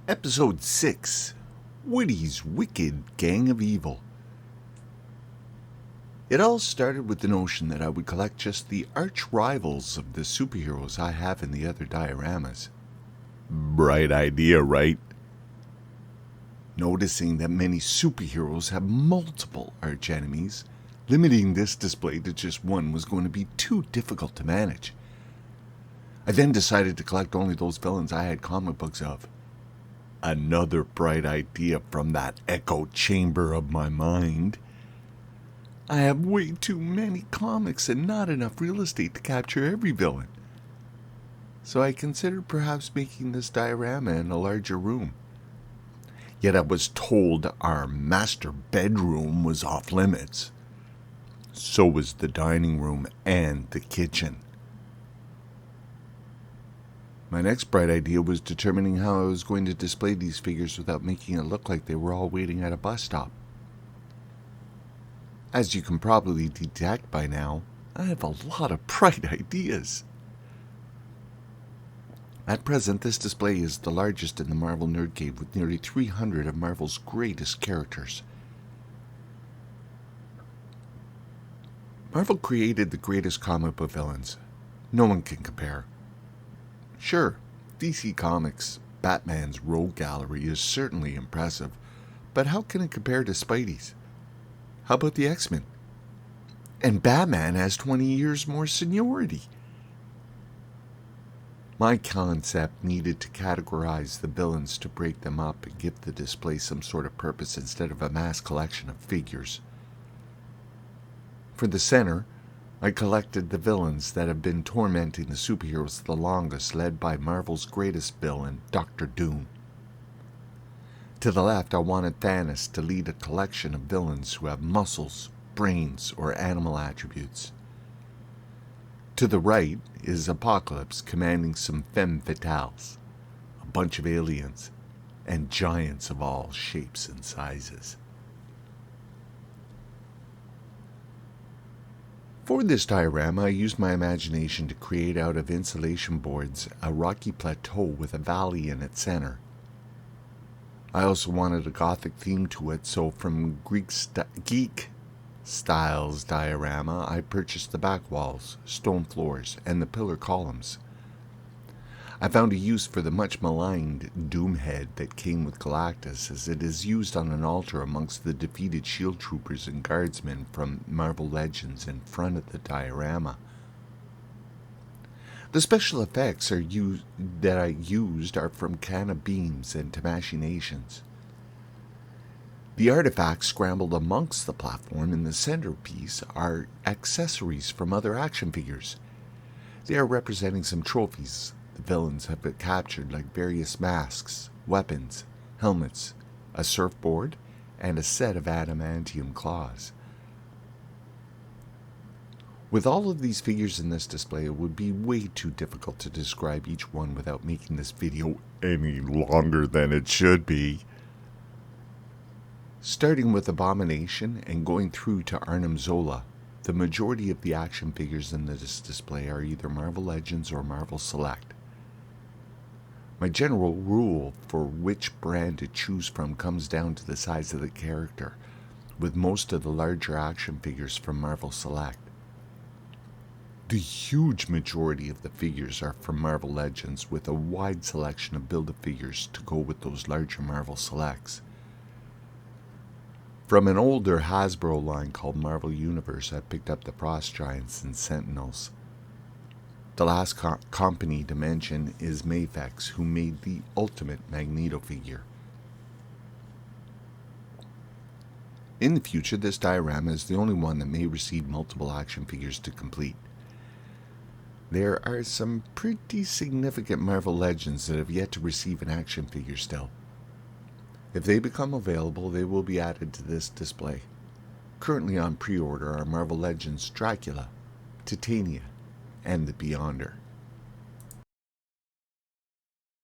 Episode 6, Woody's Wicked Gang of Evil. It all started with the notion that I would collect just the arch rivals of the superheroes I have in the other dioramas. Bright idea, right? Noticing that many superheroes have multiple arch enemies, limiting this display to just one was going to be too difficult to manage. I then decided to collect only those villains I had comic books of. Another bright idea from that echo chamber of my mind. I have way too many comics and not enough real estate to capture every villain. So I considered perhaps making this diorama in a larger room. Yet I was told our master bedroom was off limits. So was the dining room and the kitchen. My next bright idea was determining how I was going to display these figures without making it look like they were all waiting at a bus stop. As you can probably detect by now, I have a lot of bright ideas. At present, this display is the largest in the Marvel Nerd Cave with nearly 300 of Marvel's greatest characters. Marvel created the greatest comic book villains. No one can compare. Sure, DC Comics' Batman's Rogue Gallery is certainly impressive, but how can it compare to Spidey's? How about the X-Men? And Batman has 20 years more seniority. My concept needed to categorize the villains to break them up and give the display some sort of purpose instead of a mass collection of figures. For the center, I collected the villains that have been tormenting the superheroes the longest, led by Marvel's greatest villain, Dr. Doom. To the left, I wanted Thanos to lead a collection of villains who have muscles, brains, or animal attributes. To the right is Apocalypse commanding some femme fatales, a bunch of aliens, and giants of all shapes and sizes. For this diorama, I used my imagination to create out of insulation boards a rocky plateau with a valley in its center. I also wanted a gothic theme to it, so from Geek Styles diorama, I purchased the back walls, stone floors, and the pillar columns. I found a use for the much maligned Doomhead that came with Galactus, as it is used on an altar amongst the defeated shield troopers and guardsmen from Marvel Legends in front of the diorama. The special effects that I used are from Canna Beams and Tamashii Nations. The artifacts scrambled amongst the platform in the centerpiece are accessories from other action figures. They are representing some trophies the villains have been captured, like various masks, weapons, helmets, a surfboard, and a set of adamantium claws. With all of these figures in this display, it would be way too difficult to describe each one without making this video any longer than it should be. Starting with Abomination and going through to Arnim Zola, the majority of the action figures in this display are either Marvel Legends or Marvel Select. My general rule for which brand to choose from comes down to the size of the character, with most of the larger action figures from Marvel Select. The huge majority of the figures are from Marvel Legends, with a wide selection of Build-A-Figures to go with those larger Marvel Selects. From an older Hasbro line called Marvel Universe, I picked up the Frost Giants and Sentinels. The last company to mention is Mafex, who made the ultimate Magneto figure. In the future, this diorama is the only one that may receive multiple action figures to complete. There are some pretty significant Marvel Legends that have yet to receive an action figure still. If they become available, they will be added to this display. Currently on pre-order are Marvel Legends Dracula, Titania, and the Beyonder.